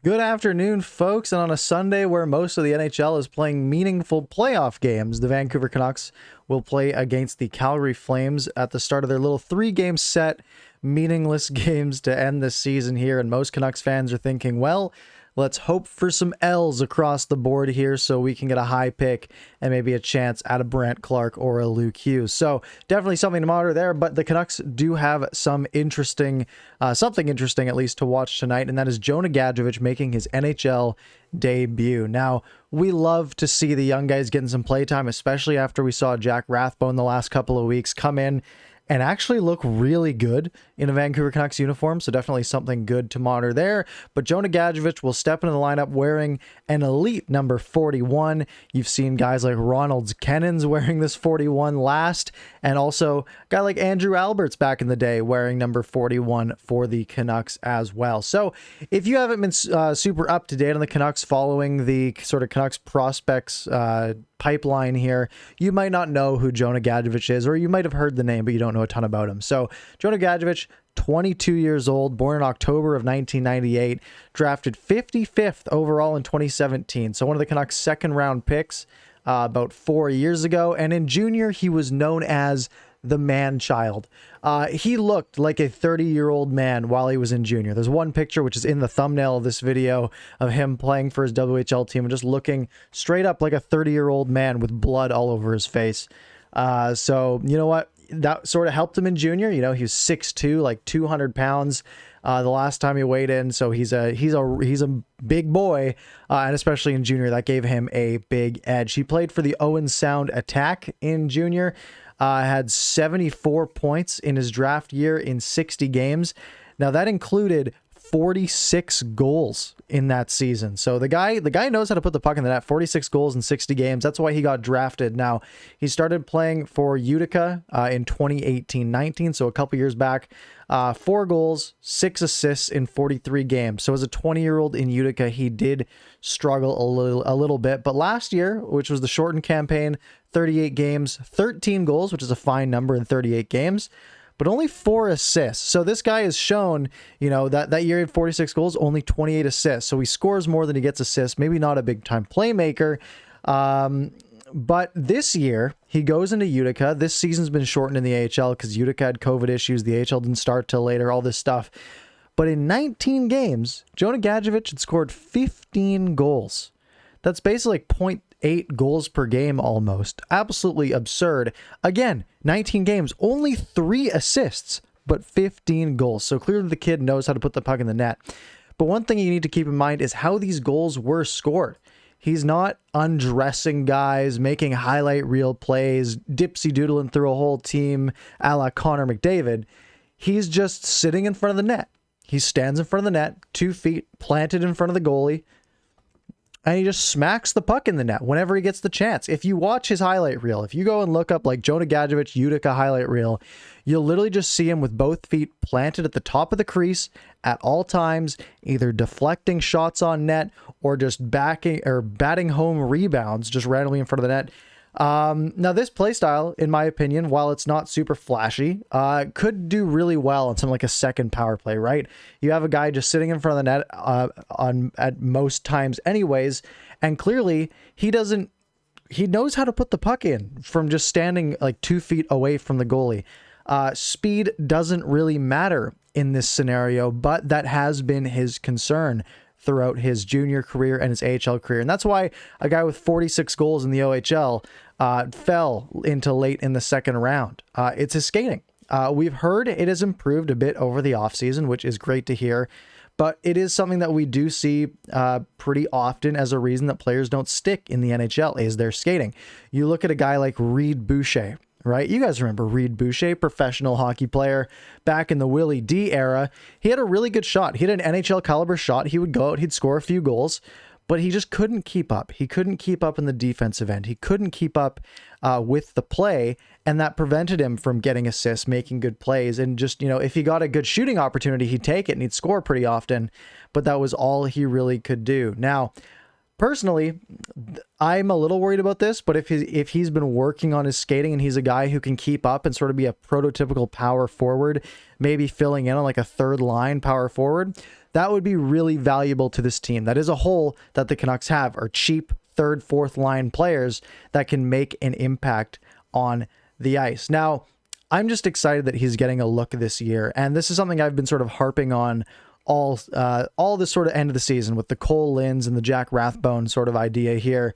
Good afternoon, folks. And on a Sunday where most of the NHL is playing meaningful playoff games, the Vancouver Canucks will play against the Calgary Flames at the start of their little 3-game set, meaningless games to end this season here. And most Canucks fans are thinking, well, let's hope for some L's across the board here so we can get a high pick and maybe a chance at a Brant Clark or a Luke Hughes. So definitely something to monitor there, but the Canucks do have some interesting, something interesting at least to watch tonight, and that is Jonah Gadjovich making his NHL debut. Now, we love to see the young guys getting some playtime, especially after we saw Jack Rathbone the last couple of weeks come in and actually look really good in a Vancouver Canucks uniform. So definitely something good to monitor there. But Jonah Gadjovich will step into the lineup wearing an elite number 41. You've seen guys like Ronald Kennens wearing this 41 last, and also a guy like Andrew Alberts back in the day wearing number 41 for the Canucks as well. So if you haven't been super up to date on the Canucks following the sort of Canucks prospects pipeline here, you might not know who Jonah Gadjovich is, or you might have heard the name, but you don't know a ton about him. So Jonah Gadjovich, 22 years old, born in October of 1998, drafted 55th overall in 2017. So one of the Canucks' second round picks about 4 years ago. And in junior, he was known as the man-child. He looked like a 30-year-old man while he was in junior. There's one picture, which is in the thumbnail of this video, of him playing for his WHL team and just looking straight up like a 30-year-old man with blood all over his face. So, you know what? That sort of helped him in junior. You know, he was 6'2", like 200 pounds the last time he weighed in. So he's a big boy, and especially in junior, that gave him a big edge. He played for the Owen Sound Attack in junior. Had 74 points in his draft year in 60 games. Now that included 46 goals in that season. So the guy knows how to put the puck in the net. 46 goals in 60 games. That's why he got drafted. Now, he started playing for Utica in 2018-19, so a couple years back. 4 goals, 6 assists in 43 games. So as a 20-year-old in Utica, he did struggle a little bit. But last year, which was the shortened campaign, 38 games, 13 goals, which is a fine number in 38 games, but only 4 assists. So this guy has shown, you know, that year he had 46 goals, only 28 assists. So he scores more than he gets assists. Maybe not a big-time playmaker. But this year, he goes into Utica. This season's been shortened in the AHL because Utica had COVID issues. The AHL didn't start till later, all this stuff. But in 19 games, Jonah Gadjovich had scored 15 goals. That's basically like 0.8 goals per game almost. Absolutely absurd. Again, 19 games, only 3 assists, but 15 goals. So clearly the kid knows how to put the puck in the net. But one thing you need to keep in mind is how these goals were scored. He's not undressing guys, making highlight reel plays, dipsy-doodling through a whole team a la Connor McDavid. He's just sitting in front of the net. He stands in front of the net, 2 feet planted in front of the goalie, and he just smacks the puck in the net whenever he gets the chance. If you watch his highlight reel, if you go and look up like Jonah Gadjovich Utica highlight reel, you'll literally just see him with both feet planted at the top of the crease at all times, either deflecting shots on net or just batting home rebounds just randomly in front of the net. Now this play style, in my opinion, while it's not super flashy, could do really well on something like a second power play, right? You have a guy just sitting in front of the net at most times anyways, and clearly he knows how to put the puck in from just standing like 2 feet away from the goalie. Speed doesn't really matter in this scenario, but that has been his concern throughout his junior career and his AHL career. And that's why a guy with 46 goals in the OHL fell into late in the second round. It's his skating. We've heard it has improved a bit over the offseason, which is great to hear. But it is something that we do see pretty often as a reason that players don't stick in the NHL is their skating. You look at a guy like Reed Boucher, right? You guys remember Reed Boucher, professional hockey player back in the Willie D era. He had a really good shot. He had an NHL caliber shot. He would go out, he'd score a few goals, but he just couldn't keep up. He couldn't keep up in the defensive end. He couldn't keep up with the play, and that prevented him from getting assists, making good plays. And just, you know, if he got a good shooting opportunity, he'd take it and he'd score pretty often, but that was all he really could do. Now, personally, I'm a little worried about this, but if he's been working on his skating and he's a guy who can keep up and sort of be a prototypical power forward, maybe filling in on like a third line power forward, That would be really valuable to this team. That is a hole that the Canucks have, are cheap third, fourth line players that can make an impact on the ice. Now, I'm just excited that he's getting a look this year. And this is something I've been sort of harping on all this sort of end of the season with the Cole Linds and the Jack Rathbone sort of idea here.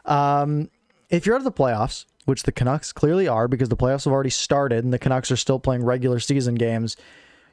If you're out of the playoffs, which the Canucks clearly are because the playoffs have already started and the Canucks are still playing regular season games,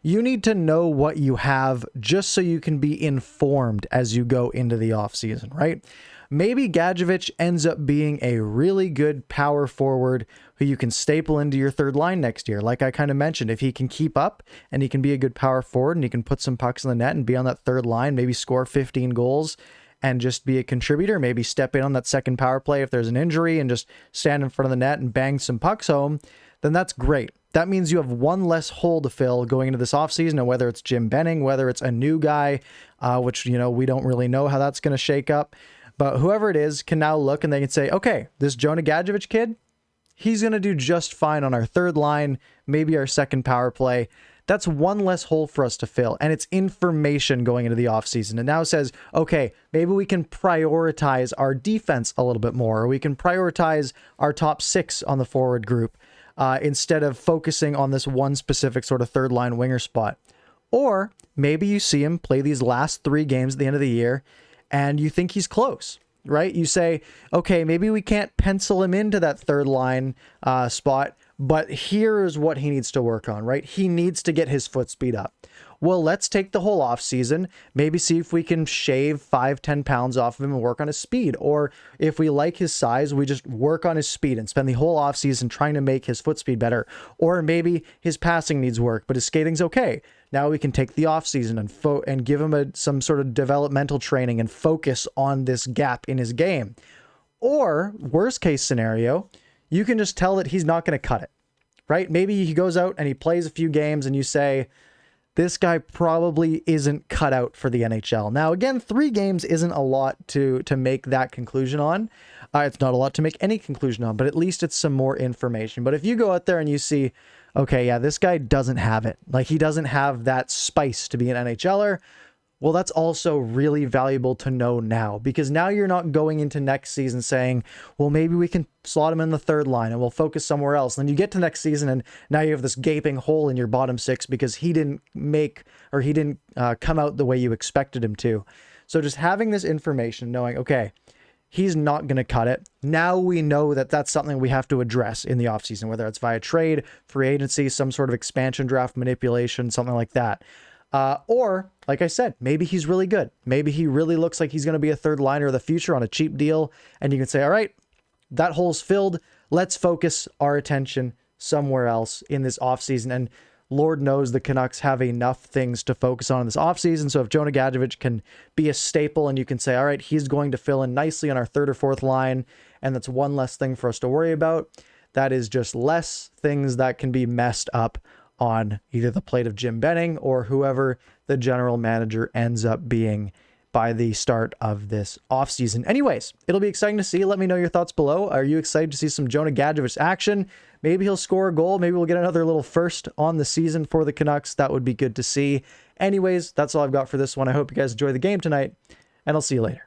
you need to know what you have just so you can be informed as you go into the offseason, right? Maybe Gadjovich ends up being a really good power forward who you can staple into your third line next year. Like I kind of mentioned, if he can keep up and he can be a good power forward and he can put some pucks in the net and be on that third line, maybe score 15 goals and just be a contributor, maybe step in on that second power play if there's an injury and just stand in front of the net and bang some pucks home, then that's great. That means you have one less hole to fill going into this offseason, and whether it's Jim Benning, whether it's a new guy, which, you know, we don't really know how that's going to shake up. But whoever it is can now look and they can say, okay, this Jonah Gadjovich kid, he's going to do just fine on our third line, maybe our second power play. That's one less hole for us to fill. And it's information going into the offseason. It now says, okay, maybe we can prioritize our defense a little bit more, or we can prioritize our top six on the forward group instead of focusing on this one specific sort of third line winger spot. Or maybe you see him play these last 3 games at the end of the year and you think he's close, right? You say, okay, maybe we can't pencil him into that third line spot, but here's what he needs to work on, right? He needs to get his foot speed up. Well, let's take the whole off season, maybe see if we can shave 5-10 pounds off of him and work on his speed. Or if we like his size, we just work on his speed and spend the whole off season trying to make his foot speed better. Or maybe his passing needs work, but his skating's okay. Now we can take the off season and give him some sort of developmental training and focus on this gap in his game. Or worst case scenario, you can just tell that he's not going to cut it, right? Maybe he goes out and he plays a few games and you say, this guy probably isn't cut out for the NHL. Now, again, 3 games isn't a lot to make that conclusion on. It's not a lot to make any conclusion on, but at least it's some more information. But if you go out there and you see, okay, yeah, this guy doesn't have it. Like, he doesn't have that spice to be an NHLer. Well, that's also really valuable to know now, because now you're not going into next season saying, well, maybe we can slot him in the third line and we'll focus somewhere else. And then you get to next season and now you have this gaping hole in your bottom 6 because he didn't come out the way you expected him to. So just having this information, knowing, okay, he's not going to cut it. Now we know that that's something we have to address in the offseason, whether it's via trade, free agency, some sort of expansion draft manipulation, something like that. Or, like I said, maybe he's really good. Maybe he really looks like he's going to be a third liner of the future on a cheap deal. And you can say, all right, that hole's filled. Let's focus our attention somewhere else in this offseason. And Lord knows the Canucks have enough things to focus on in this offseason. So if Jonah Gadjovich can be a staple and you can say, all right, he's going to fill in nicely on our third or fourth line, and that's one less thing for us to worry about, that is just less things that can be messed up on either the plate of Jim Benning or whoever the general manager ends up being by the start of this offseason. Anyways, it'll be exciting to see. Let me know your thoughts below. Are you excited to see some Jonah Gadjovich action? Maybe he'll score a goal. Maybe we'll get another little first on the season for the Canucks. That would be good to see. Anyways, that's all I've got for this one. I hope you guys enjoy the game tonight, and I'll see you later.